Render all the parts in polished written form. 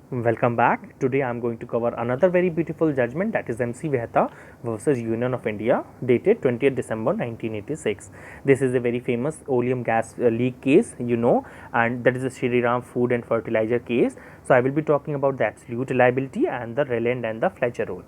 Welcome back. Today I am going to cover another very beautiful judgment, that is MC Mehta versus Union of India, dated 20th December 1986. This is a very famous oleum gas leak case, and that is the Shri Ram Food and Fertilizer case. So I will be talking about the absolute liability and the Rayland and the Fletcher rule.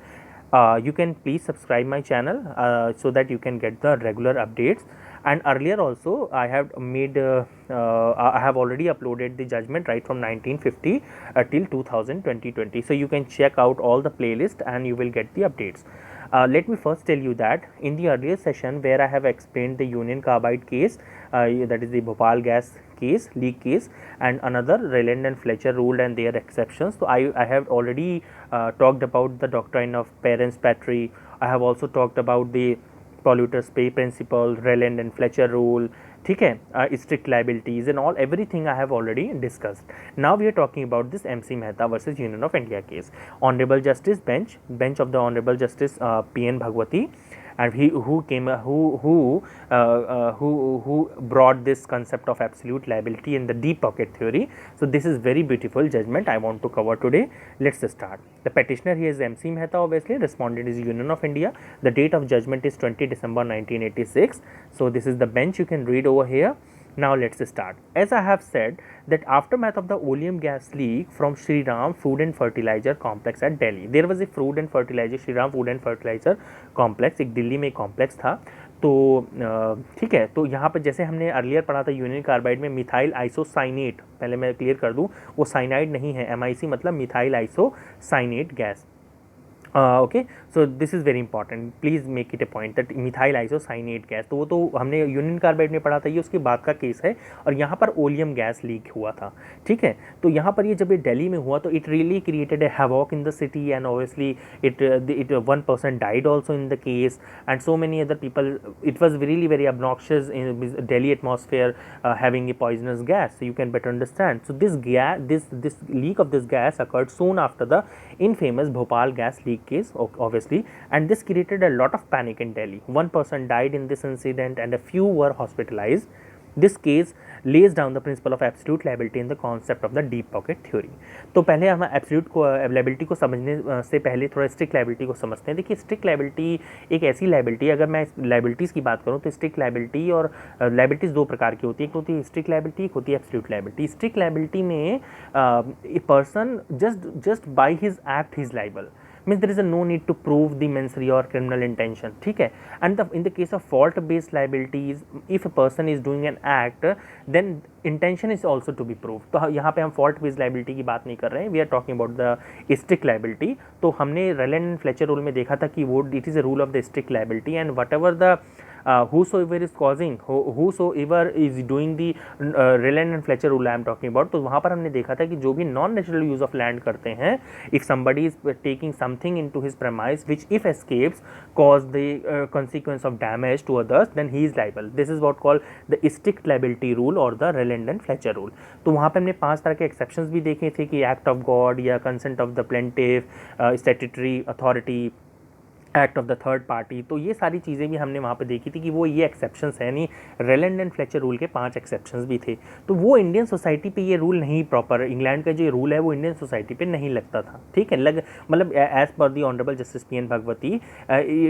You can please subscribe my channel so that you can get the regular updates. And earlier also I have I have already uploaded the judgment right from 1950 till 2020. So you can check out all the playlist and you will get the updates. Let me first tell you that in the earlier session where I have explained the Union Carbide case, that is the Bhopal gas case, leak case, and another Rayland and Fletcher rule and their exceptions. So I have already talked about the doctrine of parens patriae. I have also talked about the polluters pay principle, Rayland and Fletcher rule, ठीक है, strict liabilities and all everything I have already discussed. Now we are talking about this MC Mehta versus Union of India case. Honorable Justice bench of the Honorable Justice P.N. Bhagwati, and he who brought this concept of absolute liability in the deep pocket theory. So this is very beautiful judgment I want to cover today. Let's start. The petitioner here is MC Mehta, obviously. Respondent is Union of India. The date of judgment is 20 December 1986. So this is the bench, you can read over here. Now let's start. As I have said that aftermath of the oleum gas leak from Shri Ram Food and Fertilizer Complex at Delhi. There was a food and fertilizer, Shri Ram Food and Fertilizer Complex, एक दिल्ली में complex था. तो ठीक है, तो यहाँ पर जैसे हमने अर्लियर पढ़ा था यूनियन कार्बाइड में मिथाइल आइसोसाइनेट, पहले मैं क्लियर कर दूँ, वो साइनाइड नहीं है, MIC मतलब methyl isocyanate gas. Okay, so this is very important, please make it A point that methyl isocyanate gas, तो वो तो हमने यूनियन कार्बाइड में पढ़ा था, ये उसके बाद का केस है. और यहाँ पर ओलियम गैस लीक हुआ था. ठीक है, तो यहाँ पर ये जब ये दिल्ली में हुआ तो it really created a havoc in the city and obviously it 1 person died also in the case and so many other people. It was really very obnoxious in Delhi atmosphere having a poisonous gas, so you can better understand. So this leak of this gas occurred soon after the infamous Bhopal gas leak case, obviously, and this created a lot of panic in Delhi. 1 person died in this incident and a few were hospitalized. This case lays down the principle of absolute liability and the concept of the deep pocket theory. तो पहले हम absolute को liability को समझने से पहले थोड़ा strict liability को समझते हैं. देखिए, स्ट्रिक्ट लाइबिलिटी एक ऐसी लाइबिलिटी, अगर मैं लाइबिलिटीज़ की बात करूँ तो स्ट्रिक्ट लाइबिलिटी और लाइबिलिटीज़ 2 प्रकार की होती है. एक होती है स्ट्रिक्ट लाइबिलिटी, एक होती है एब्सोल्यूट लाइबिलिटी. स्ट्रिक्ट लाइबिलिटी में a person just by his act he is liable, means there is no need to prove the mens rea or criminal intention. ठीक है, and in the case of fault based liabilities, if a person is doing an act then intention is also to be proved. तो यहाँ पे हम fault based liability की बात नहीं कर रहे हैं, we are talking about the strict liability. तो हमने Rayland and Fletcher rule में देखा था कि वो it is a rule of the strict liability and whatever the whosoever is causing, whosoever is doing the Rayland and Fletcher rule I am talking about, तो वहाँ पर हमने देखा था कि जो भी non natural use of land करते हैं, if somebody is taking something into his premise which if escapes cause the consequence of damage to others, then he is liable. This is what called the strict liability rule or the Rayland and Fletcher rule. तो वहाँ पे हमने 5 तरह के exceptions भी देखे थे कि एक्ट ऑफ गॉड या consent of the plaintiff, statutory authority, act of the third party. तो ये सारी चीज़ें भी हमने वहाँ पे देखी थी कि वो ये एक्सेप्शंस है, यानी Rayland एंड फ्लेचर रूल के 5 एक्सेप्शंस भी थे. तो वो इंडियन सोसाइटी पे ये रूल नहीं, प्रॉपर इंग्लैंड का जो रूल है वो इंडियन सोसाइटी पे नहीं लगता था. ठीक है, मतलब as per the honourable justice P.N. Bhagwati,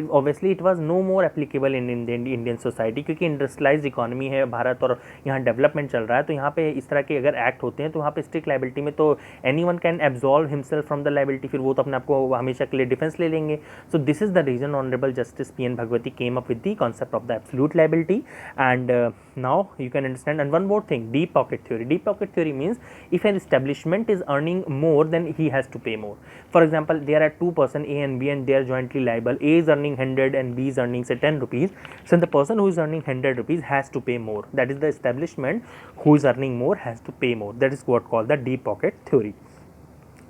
obviously it was no more applicable in Indian society, क्योंकि इंडस्ट्रियलाइज इकोनॉमी है भारत और यहाँ डेवलपमेंट चल रहा है. तो यहाँ पे इस तरह के अगर एक्ट होते हैं तो वहाँ पे स्ट्रिक्ट लाइबिलिटी में तो any one can absolve himself from the liability, फिर वो तो अपने आपको हमेशा के लिए डिफेंस ले लेंगे. So this is the reason Honorable Justice P.N. Bhagwati came up with the concept of the absolute liability. And now you can understand. And one more thing, deep pocket theory. Deep pocket theory means if an establishment is earning more, then he has to pay more. For example, there are 2 persons A and B and they are jointly liable. A is earning 100 and B is earning say 10 rupees. So the person who is earning 100 rupees has to pay more. That is, the establishment who is earning more has to pay more. That is what called the deep pocket theory.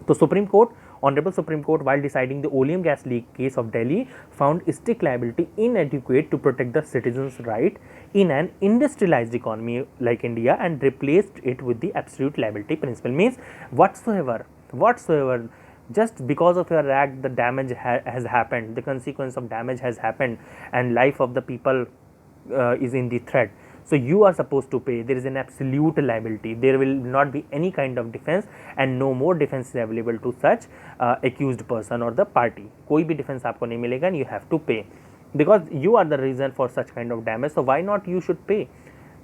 So Supreme Court, Honorable Supreme Court, while deciding the oleum gas leak case of Delhi, found strict liability inadequate to protect the citizens' right in an industrialized economy like India and replaced it with the absolute liability principle. Means whatsoever, just because of your act the damage has happened, the consequence of damage has happened and life of the people is in the threat. So you are supposed to pay. There is an absolute liability. There will not be any kind of defense and no more defense is available to such accused person or the party. कोई भी defense आपको नहीं मिलेगा and you have to pay because you are the reason for such kind of damage. So why not you should pay?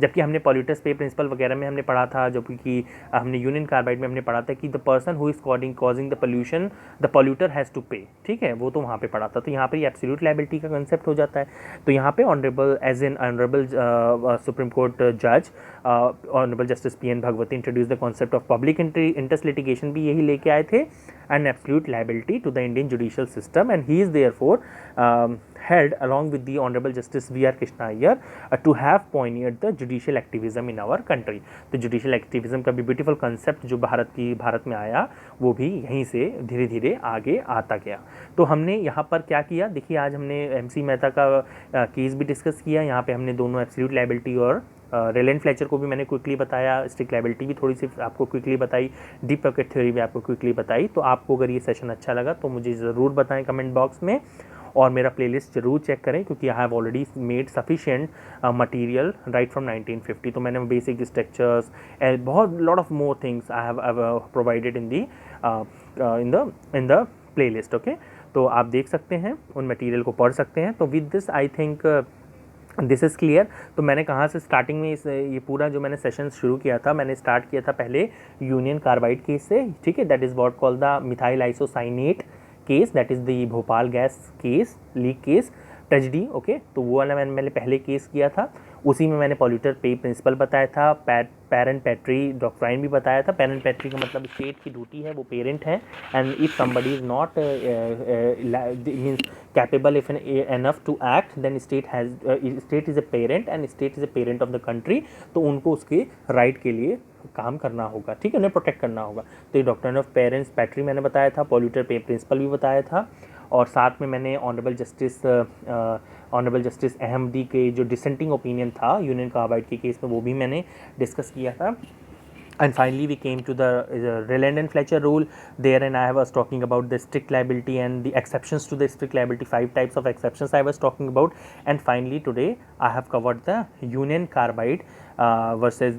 जबकि हमने पॉल्यूटर्स पे principal वगैरह में हमने पढ़ा था, जबकि हमने यूनियन कार्बाइड में हमने पढ़ा था कि the person who is causing the pollution the polluter has to pay, ठीक है, वो तो वहाँ पे पढ़ा था। तो यहाँ पे ये एब्सोल्यूट लायबिलिटी का कंसेप्ट हो जाता है। तो यहाँ पे honourable as an honourable supreme court जज honourable justice P N Bhagwati introduce the concept of public interest litigation भी यही लेके आए थे, and absolute liability to the Indian judicial system, and he is therefore held along with the Honorable Justice V.R. Krishna Iyer to have pioneered the judicial activism in our country. तो judicial activism का भी beautiful concept जो भारत में आया वो भी यहीं से धीरे धीरे आगे आता गया। तो हमने यहाँ पर क्या किया, देखिए आज हमने MC मेहता का केस भी डिस्कस किया। यहाँ पे हमने दोनों एब्सोल्यूट लायबिलिटी और रेलेंट फ्लेचर को भी मैंने क्विकली बताया, स्ट्रिक्ट लायबिलिटी भी थोड़ी सी आपको क्विकली बताई, डीप पॉकेट थ्योरी भी आपको क्विकली बताई। तो आपको अगर ये सेशन अच्छा लगा तो मुझे ज़रूर बताएं कमेंट बॉक्स में, और मेरा प्लेलिस्ट जरूर चेक करें क्योंकि I have already made sufficient material right from 1950। तो मैंने बेसिक स्ट्रक्चर्स बहुत lot of more things I have provided in the playlist. Okay, तो आप देख सकते हैं, उन मटेरियल को पढ़ सकते हैं। तो with this I think this is clear. तो मैंने कहाँ से स्टार्टिंग में ये पूरा जो मैंने सेशन शुरू किया था, मैंने स्टार्ट किया था पहले यूनियन कार्बाइड केस से, ठीक है, that is what called the methyl isocyanate case, that is the Bhopal gas case, leak case, tragedy. Okay, तो वो वाला मैंने पहले केस किया था। उसी में मैंने पॉल्यूटर पे प्रिंसिपल बताया था, पेरेंट पैट्री डॉक्ट्राइन भी बताया था। पेरेंट पैट्री का मतलब स्टेट की ड्यूटी है, वो पेरेंट है, and if somebody is not means capable if enough to act then state is a parent and state is a parent of the country. तो उनको उसके राइट के लिए काम करना होगा, ठीक है, उन्हें प्रोटेक्ट करना होगा। तो ये डॉक्ट्राइन ऑफ पेरेंट्स पैट्री मैंने बताया था, पॉल्यूटर पे प्रिंसिपल भी बताया था, और साथ में मैंने ऑनरेबल जस्टिस अहमदी के जो डिसेंटिंग ओपिनियन था यूनियन कार्बाइड के केस में वो भी मैंने डिस्कस किया था। And finally we came to the Rowland and Fletcher rule. There and I was talking about the strict liability and the exceptions to the strict liability, 5 types of exceptions I was talking about. And finally today I have covered the Union Carbide versus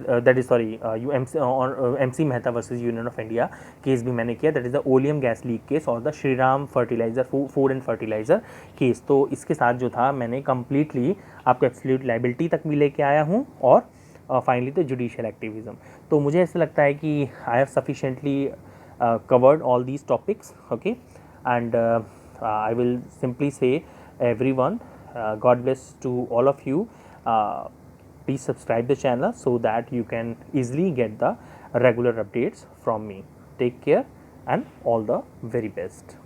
MC Mehta versus Union of India case भी मैंने किया, that is the oleum gas leak case और the Shriram fertilizer food and fertilizer case। तो इसके साथ जो था मैंने completely आपको absolute liability तक भी लेके आया हूँ, और फाइनली द जुडिशियल एक्टिविज्म। तो मुझे ऐसा लगता है कि I have sufficiently covered all these topics. Okay, and I will simply say everyone God bless to all of you. Please subscribe the channel so that you can easily get the regular updates from me. Take care and all the very best.